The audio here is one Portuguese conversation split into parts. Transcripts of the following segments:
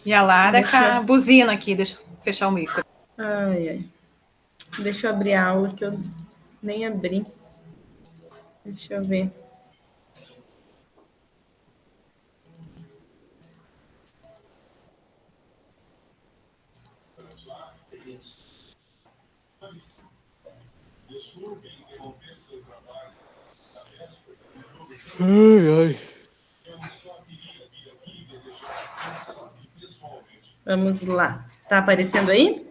E a Lara com a buzina aqui, deixa eu fechar o micro. Ai, ai. Deixa eu abrir a aula que eu nem abri. Deixa eu ver. Vamos lá. Tá aparecendo aí?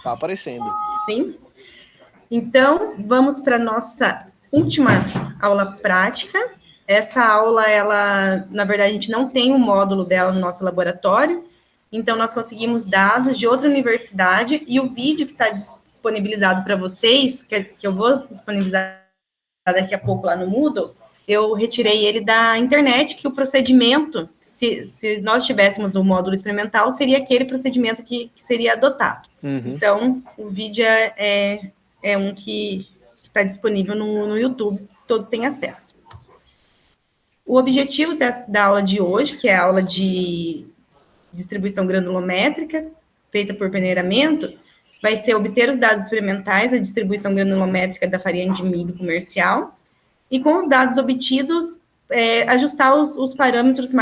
Tá aparecendo. Sim. Então, vamos para a nossa última aula prática. Essa aula, ela, na verdade, a gente não tem um módulo dela no nosso laboratório, então nós conseguimos dados de outra universidade e o vídeo que está disponibilizado para vocês, que eu vou disponibilizar daqui a pouco lá no Moodle, eu retirei ele da internet, que o procedimento, se nós tivéssemos o módulo experimental, seria aquele procedimento que seria adotado. Então, o vídeo é um que está disponível no YouTube, todos têm acesso. O objetivo da aula de hoje, que é a aula de distribuição granulométrica, feita por peneiramento, vai ser obter os dados experimentais da distribuição granulométrica da farinha de milho comercial, e com os dados obtidos, ajustar os parâmetros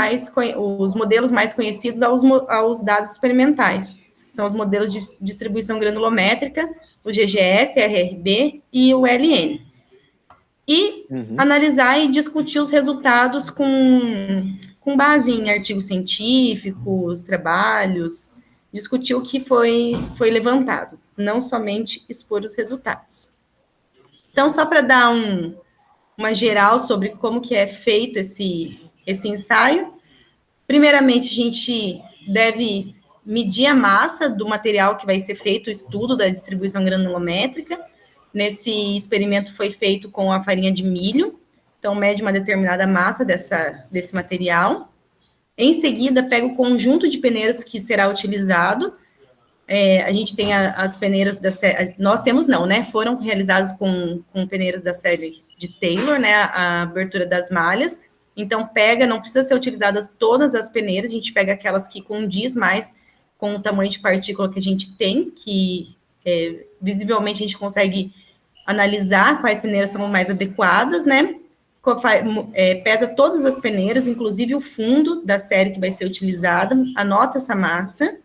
os modelos mais conhecidos aos dados experimentais. São os modelos de distribuição granulométrica, o GGS, RRB e o LN. E analisar e discutir os resultados com base em artigos científicos, trabalhos, discutir o que foi levantado, não somente expor os resultados. Então, só para dar uma geral sobre como que é feito esse ensaio, primeiramente, a gente deve medir a massa do material que vai ser feito o estudo da distribuição granulométrica. Nesse experimento foi feito com a farinha de milho, então mede uma determinada massa desse material. Em seguida, pega o conjunto de peneiras que será utilizado. A gente tem as peneiras da série, nós temos não, né? Foram realizados com peneiras da série de Taylor, né? A abertura das malhas. Então, não precisa ser utilizadas todas as peneiras, a gente pega aquelas que condiz mais com o tamanho de partícula que a gente tem, que visivelmente a gente consegue analisar quais peneiras são mais adequadas, né? Pesa todas as peneiras, inclusive o fundo da série que vai ser utilizada, anota essa massa,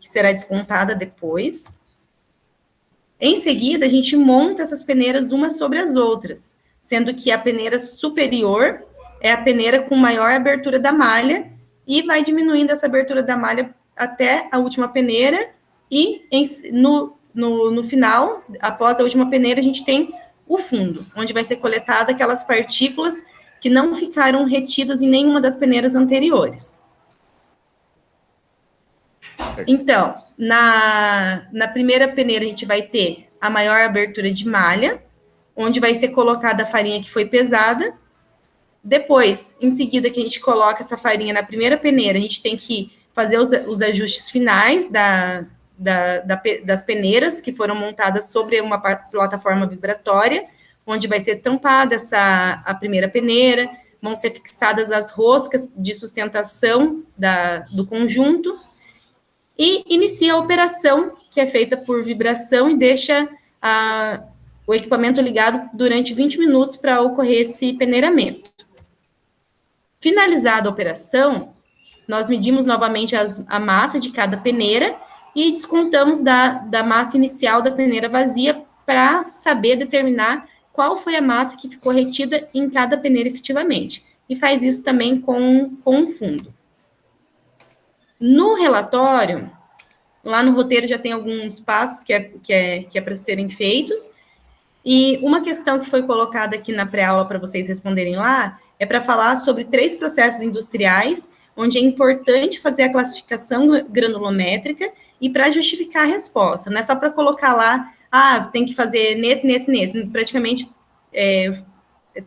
que será descontada depois. Em seguida, a gente monta essas peneiras umas sobre as outras, sendo que a peneira superior é a peneira com maior abertura da malha, e vai diminuindo essa abertura da malha até a última peneira, e no final, após a última peneira, a gente tem o fundo, onde vai ser coletada aquelas partículas que não ficaram retidas em nenhuma das peneiras anteriores. Então, na primeira peneira, a gente vai ter a maior abertura de malha, onde vai ser colocada a farinha que foi pesada. Depois, em seguida que a gente coloca essa farinha na primeira peneira, a gente tem que fazer os ajustes finais das peneiras que foram montadas sobre uma plataforma vibratória, onde vai ser tampada a primeira peneira, vão ser fixadas as roscas de sustentação do conjunto, e inicia a operação, que é feita por vibração, e deixa o equipamento ligado durante 20 minutos para ocorrer esse peneiramento. Finalizada a operação, nós medimos novamente a massa de cada peneira e descontamos da massa inicial da peneira vazia para saber determinar qual foi a massa que ficou retida em cada peneira efetivamente. E faz isso também com o fundo. No relatório, lá no roteiro já tem alguns passos que é para serem feitos, e uma questão que foi colocada aqui na pré-aula para vocês responderem lá, é para falar sobre 3 processos industriais, onde é importante fazer a classificação granulométrica, e para justificar a resposta, não é só para colocar lá, tem que fazer nesse, praticamente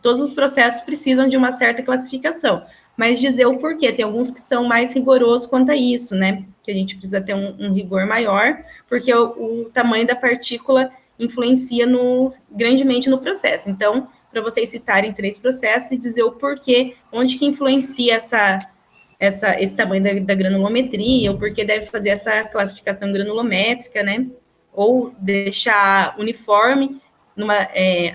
todos os processos precisam de uma certa classificação, mas dizer o porquê, tem alguns que são mais rigorosos quanto a isso, né, que a gente precisa ter um rigor maior, porque o tamanho da partícula influencia grandemente no processo. Então, para vocês citarem 3 processos e dizer o porquê, onde que influencia esse tamanho da granulometria, ou por que deve fazer essa classificação granulométrica, né? Ou deixar uniforme,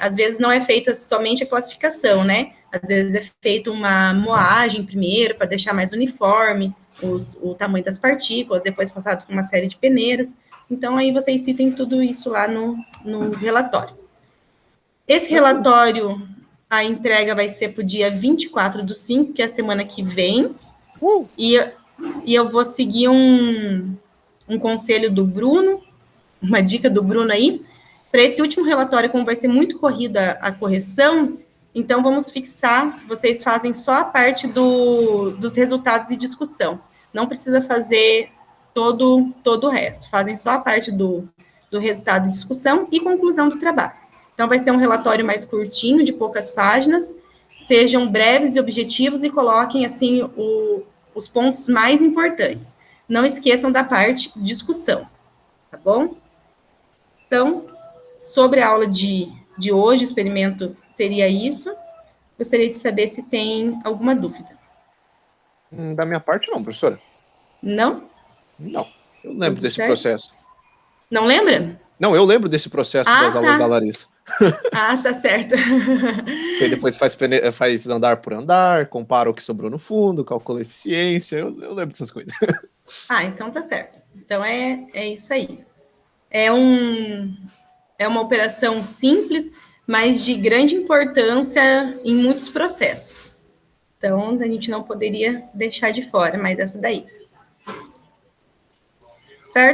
às vezes não é feita somente a classificação, né? Às vezes é feita uma moagem primeiro, para deixar mais uniforme o tamanho das partículas, depois passado por uma série de peneiras. Então, aí vocês citem tudo isso lá no relatório. Esse relatório, a entrega vai ser para o dia 24/5, que é a semana que vem. E eu vou seguir um conselho do Bruno, uma dica do Bruno aí. Para esse último relatório, como vai ser muito corrida a correção, então vamos fixar, vocês fazem só a parte dos resultados e discussão. Não precisa fazer todo o resto. Fazem só a parte do resultado e discussão e conclusão do trabalho. Então, vai ser um relatório mais curtinho, de poucas páginas, sejam breves e objetivos e coloquem, assim, os pontos mais importantes. Não esqueçam da parte discussão, tá bom? Então, sobre a aula de hoje, o experimento seria isso. Gostaria de saber se tem alguma dúvida. Da minha parte, não, professora. Não? Não, eu lembro desse certo? processo. Não lembra? Não, eu lembro desse processo das aulas da Larissa. Ah, tá certo. Que depois faz andar por andar, compara o que sobrou no fundo, calcula a eficiência, eu lembro dessas coisas. Ah, então tá certo. Então é isso aí. É uma operação simples, mas de grande importância em muitos processos. Então, a gente não poderia deixar de fora mais essa daí. Certo?